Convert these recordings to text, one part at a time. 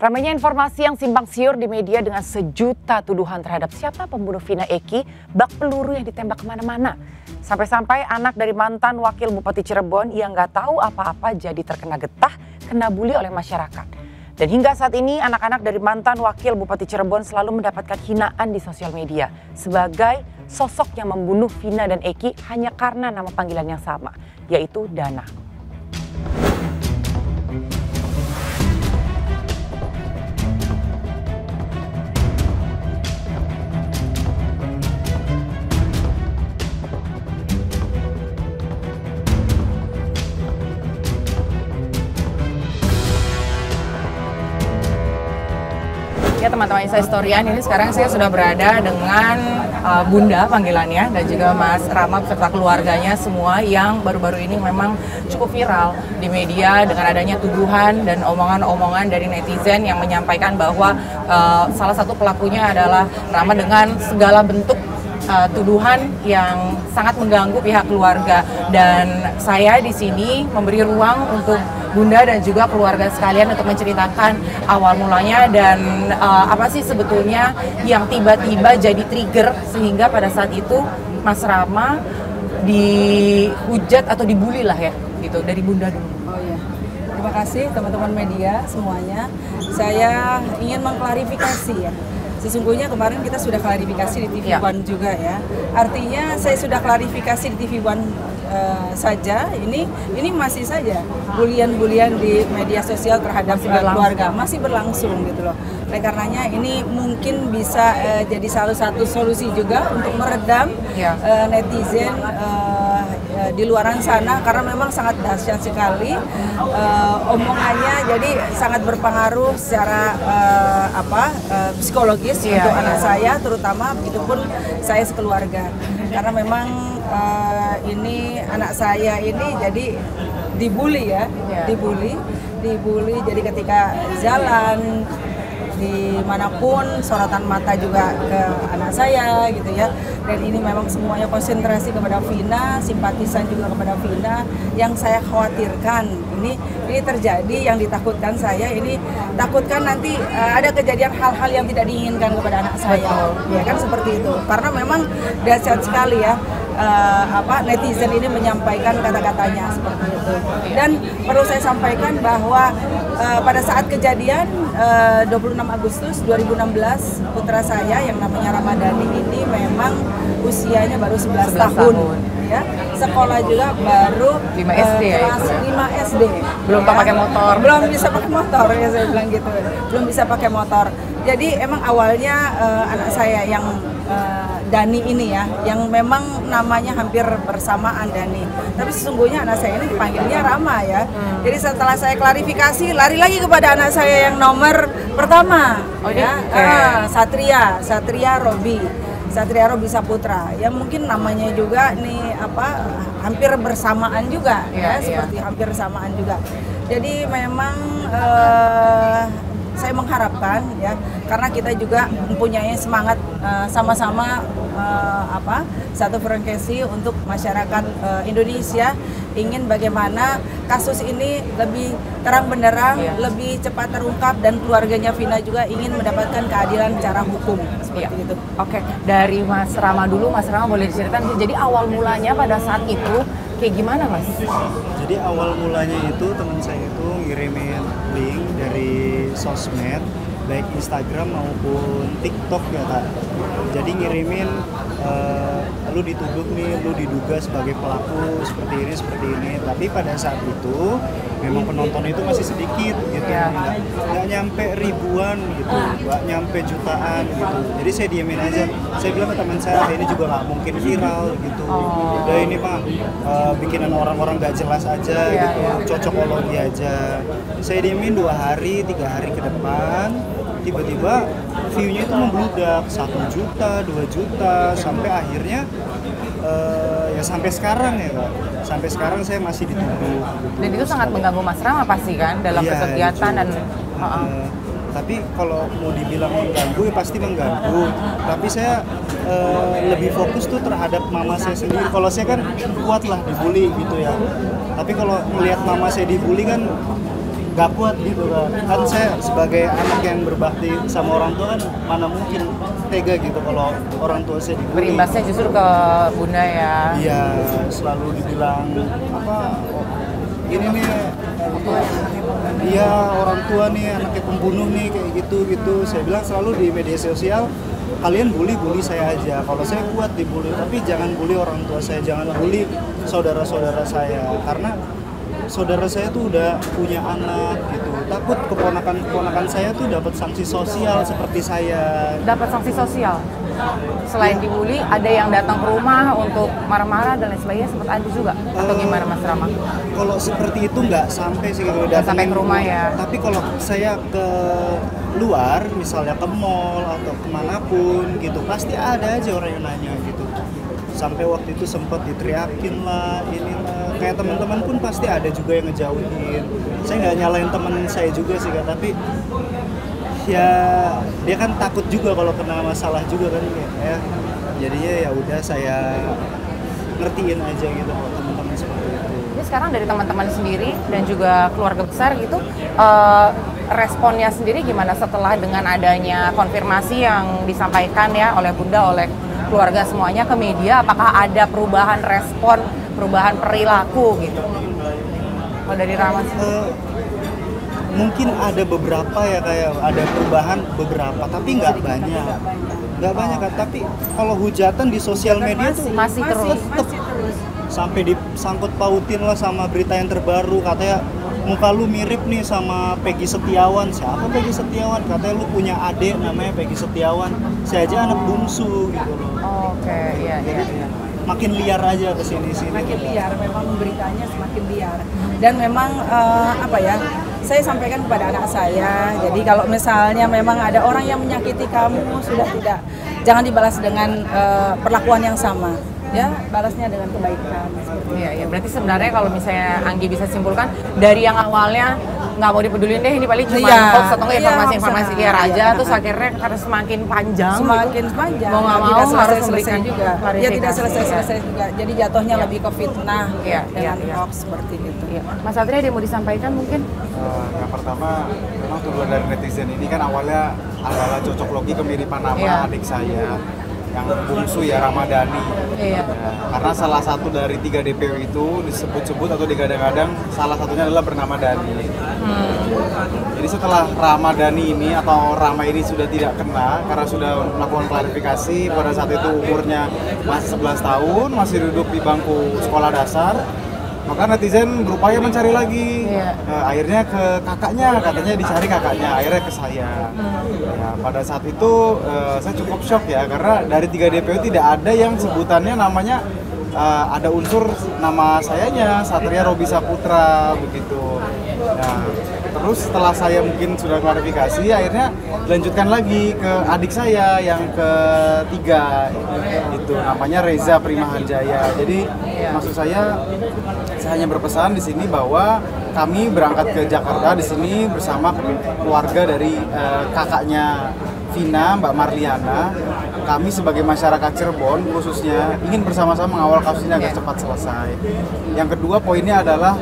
Ramainya informasi yang simpang siur di media dengan sejuta tuduhan terhadap siapa pembunuh Vina Eki, bak peluru yang ditembak kemana-mana. Sampai-sampai anak dari mantan wakil Bupati Cirebon yang nggak tahu apa-apa jadi terkena getah, kena bully oleh masyarakat. Dan hingga saat ini anak-anak dari mantan wakil Bupati Cirebon selalu mendapatkan hinaan di sosial media sebagai sosok yang membunuh Vina dan Eki hanya karena nama panggilan yang sama, yaitu Dana. Ya teman-teman Insta Historian, ini sekarang saya sudah berada dengan Bunda panggilannya dan juga Mas Rama beserta keluarganya semua yang baru-baru ini memang cukup viral di media dengan adanya tuduhan dan omongan-omongan dari netizen yang menyampaikan bahwa salah satu pelakunya adalah Rama dengan segala bentuk tuduhan yang sangat mengganggu pihak keluarga, dan saya di sini memberi ruang untuk Bunda dan juga keluarga sekalian untuk menceritakan awal mulanya dan apa sih sebetulnya yang tiba-tiba jadi trigger sehingga pada saat itu Mas Rama dihujat atau dibully lah ya gitu. Dari Bunda dulu. Oh iya, terima kasih teman-teman media semuanya. Saya ingin mengklarifikasi ya. Sesungguhnya kemarin kita sudah klarifikasi di TV One juga ya. Artinya saya sudah klarifikasi di TV One saja. Ini masih saja bulian-bulian di media sosial terhadap keluarga masih berlangsung gitu loh. Oleh karenanya ini mungkin bisa jadi salah satu solusi juga untuk meredam netizen di luaran sana, karena memang sangat dahsyat sekali omongannya, jadi sangat berpengaruh secara psikologis untuk anak saya, terutama begitupun saya sekeluarga, karena memang ini anak saya ini jadi dibully ya, dibully jadi ketika jalan dimanapun sorotan mata juga ke anak saya gitu ya, dan ini memang semuanya konsentrasi kepada Vina, simpatisan juga kepada Vina. Yang saya khawatirkan ini terjadi, yang ditakutkan saya ini takutkan nanti ada kejadian hal-hal yang tidak diinginkan kepada anak saya, ya kan seperti itu, karena memang dahsyat sekali ya. Netizen ini menyampaikan kata-katanya seperti itu. Dan perlu saya sampaikan bahwa pada saat kejadian 26 Agustus 2016 putra saya yang namanya Ramadhani ini memang usianya baru 11 tahun. Ya, sekolah juga baru 5 SD kelas 5 SD. Belum pakai motor. Belum bisa pakai motor ya, saya bilang gitu. Belum bisa pakai motor. Jadi emang awalnya anak saya yang Dani ini ya, yang memang namanya hampir bersamaan Dani. Tapi sesungguhnya anak saya ini dipanggilnya Rama ya. Jadi setelah saya klarifikasi, lari lagi kepada anak saya yang nomor pertama, Satria Robi Saputra. Ya mungkin namanya juga nih hampir bersamaan juga seperti hampir bersamaan juga. Jadi memang saya mengharapkan ya, karena kita juga mempunyai semangat sama-sama satu frekuensi untuk masyarakat Indonesia, ingin bagaimana kasus ini lebih terang benderang, lebih cepat terungkap, dan keluarganya Vina juga ingin mendapatkan keadilan secara hukum seperti itu. Oke, dari Mas Rama dulu, Mas Rama boleh diceritakan jadi awal mulanya pada saat itu kayak gimana Mas? Jadi awal mulanya itu teman saya itu ngirimin link dari sosmed, baik Instagram maupun TikTok ya Kak. Jadi ngirimin lu dituduh nih, lu diduga sebagai pelaku seperti ini. Tapi pada saat itu memang penonton itu masih sedikit gitu, nggak nyampe ribuan gitu, nggak nyampe jutaan gitu. Jadi saya diemin aja. Saya bilang ke teman saya, ini juga nggak mungkin viral gitu. Udah ini Pak, bikinan orang-orang nggak jelas aja gitu, cocokologi aja. Saya diemin 2 hari, 3 hari ke depan. Tiba-tiba view-nya itu membludak 1 juta, 2 juta, sampai akhirnya ya sampai sekarang ya Kak. Sampai sekarang saya masih dituduh. Dan itu sangat mengganggu Mas Rama pasti kan dalam kegiatan dan tapi kalau mau dibilang mengganggu ya pasti mengganggu. Tapi saya lebih fokus tuh terhadap mama saya sendiri. Kalau saya kan kuat lah dibully gitu ya. Tapi kalau melihat mama saya dibully kan nggak kuat gitu kan saya sebagai anak yang berbakti sama orang tua kan mana mungkin tega gitu kalau orang tua saya dibully. Berimbasnya justru ke bunda ya. Iya, selalu dibilang apa ini nih apa dia orang tua nih anaknya pembunuh nih kayak gitu. Saya bilang selalu di media sosial kalian bully saya aja, kalau saya kuat dibully, tapi jangan bully orang tua saya, jangan bully saudara-saudara saya, karena saudara saya tuh udah punya anak gitu, takut keponakan saya tuh dapat sanksi sosial seperti saya. Dapat sanksi sosial? Selain dibully, ada yang datang ke rumah untuk marah-marah dan lain sebagainya, sempat ada juga? Atau gimana Mas Rama? Kalau seperti itu nggak sampai sih kalau datang sampai ke rumah ya. Tapi kalau saya ke luar, misalnya ke mall atau kemanapun gitu, pasti ada aja orang yang nanya gitu. Sampai waktu itu sempat diteriakin lah, inilah. Kayak teman-teman pun pasti ada juga yang ngejauhin. Saya nggak nyalain teman saya juga sih, tapi ya dia kan takut juga kalau kena masalah juga kan ya. Jadinya ya udah saya ngertiin aja gitu kalau teman-teman seperti itu. Jadi sekarang dari teman-teman sendiri dan juga keluarga besar gitu, responnya sendiri gimana setelah dengan adanya konfirmasi yang disampaikan ya oleh Bunda, oleh keluarga semuanya ke media, apakah ada perubahan respon, perubahan perilaku gitu? Kalau dari Rama mungkin ada beberapa ya, kayak ada perubahan beberapa, tapi nggak banyak kan. Tapi kalau hujatan di sosial media tuh masih terus. Sampai disangkut pautin lah sama berita yang terbaru, katanya muka lu mirip nih sama Peggy Setiawan. Siapa Peggy Setiawan? Katanya lu punya adik namanya Peggy Setiawan. Saya aja anak bungsu gitu loh. Oke, iya. Makin liar aja kesini-sini. Makin liar, memang beritanya semakin liar. Dan memang saya sampaikan kepada anak saya. Jadi kalau misalnya memang ada orang yang menyakiti kamu, jangan dibalas dengan perlakuan yang sama. Ya, balasnya dengan kebaikan. Iya. Berarti sebenarnya kalau misalnya Anggi bisa simpulkan dari yang awalnya nggak mau dipedulin deh, ini paling cuma hoax atau informasi liar aja, terus akhirnya karena semakin panjang, mau nggak mau harus memberikan juga. Ya tidak selesai juga. Jadi jatuhnya lebih ke fitnah dengan hoax seperti itu. Mas Satria ada yang mau disampaikan mungkin? Yang pertama, memang tuduhan dari netizen ini kan awalnya adalah cocok logi kemiripan nama adik saya yang bungsu ya, Ramadhani. Karena salah satu dari 3 DPO itu disebut-sebut atau digadang-gadang salah satunya adalah bernama Dani. Jadi setelah Ramadhani ini atau Rama ini sudah tidak kena karena sudah melakukan klarifikasi, pada saat itu umurnya masih 11 tahun, masih duduk di bangku sekolah dasar, maka netizen berupaya mencari lagi. Akhirnya ke kakaknya, katanya dicari kakaknya, akhirnya ke saya. Ya, pada saat itu saya cukup shock ya, karena dari 3 DPO tidak ada yang sebutannya namanya ada unsur nama sayanya, Satria Robi Saputra begitu. Nah, terus setelah saya mungkin sudah klarifikasi, akhirnya dilanjutkan lagi ke adik saya yang ketiga, itu namanya Reza Primahanjaya. Jadi maksud saya hanya berpesan di sini bahwa kami berangkat ke Jakarta di sini bersama keluarga dari kakaknya Vina, Mbak Marliana. Kami sebagai masyarakat Cirebon khususnya ingin bersama-sama mengawal kasus ini agar cepat selesai. Yang kedua poinnya adalah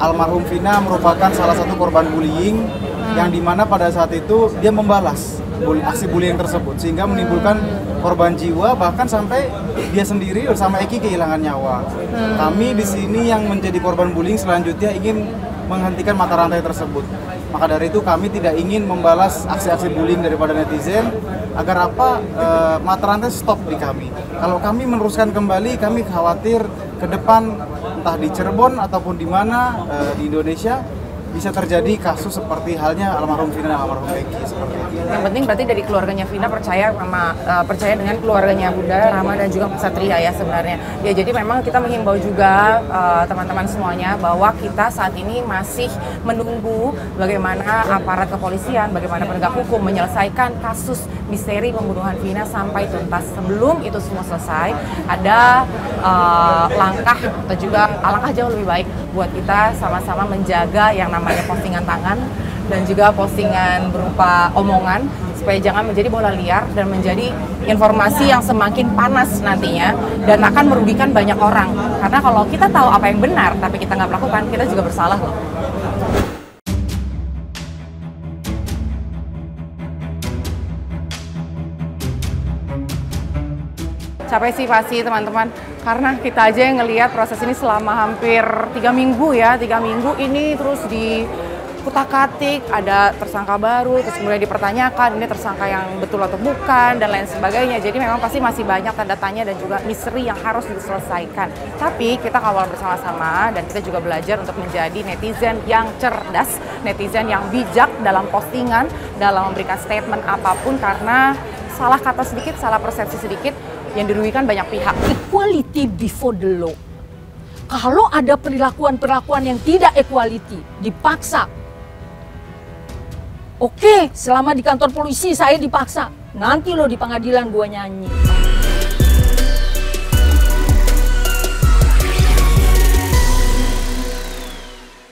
almarhum Vina merupakan salah satu korban bullying yang dimana pada saat itu dia membalas aksi bullying tersebut sehingga menimbulkan korban jiwa, bahkan sampai dia sendiri bersama Eki kehilangan nyawa. Kami di sini yang menjadi korban bullying selanjutnya ingin menghentikan mata rantai tersebut. Maka dari itu kami tidak ingin membalas aksi-aksi bullying daripada netizen agar mata rantai stop di kami. Kalau kami meneruskan kembali, kami khawatir ke depan entah di Cirebon ataupun di mana di Indonesia bisa terjadi kasus seperti halnya almarhum Vina dan almarhum Peggy seperti itu. Yang penting berarti dari keluarganya Vina percaya dengan keluarganya Bunda, Rama dan juga Mas Satria ya sebenarnya. Ya jadi memang kita menghimbau juga teman-teman semuanya bahwa kita saat ini masih menunggu bagaimana aparat kepolisian, bagaimana penegak hukum menyelesaikan kasus misteri pembunuhan Vina sampai tuntas. Sebelum itu semua selesai, ada langkah atau juga alangkah jauh lebih baik buat kita sama-sama menjaga yang namanya postingan tangan dan juga postingan berupa omongan supaya jangan menjadi bola liar dan menjadi informasi yang semakin panas nantinya dan akan merugikan banyak orang. Karena kalau kita tahu apa yang benar tapi kita nggak melakukan, kita juga bersalah loh. Capek sih pasti teman-teman, karena kita aja yang ngelihat proses ini selama hampir 3 minggu ya, 3 minggu ini terus dikutak-katik, ada tersangka baru, terus kemudian dipertanyakan ini tersangka yang betul atau bukan, dan lain sebagainya. Jadi memang pasti masih banyak tanda tanya dan juga misteri yang harus diselesaikan. Tapi kita kawal bersama-sama dan kita juga belajar untuk menjadi netizen yang cerdas, netizen yang bijak dalam postingan, dalam memberikan statement apapun, karena salah kata sedikit, salah persepsi sedikit, yang dirugikan banyak pihak. Equality before the law. Kalau ada perlakuan-perlakuan yang tidak equality, dipaksa. Oke, selama di kantor polisi saya dipaksa. Nanti lo di pengadilan gua nyanyi.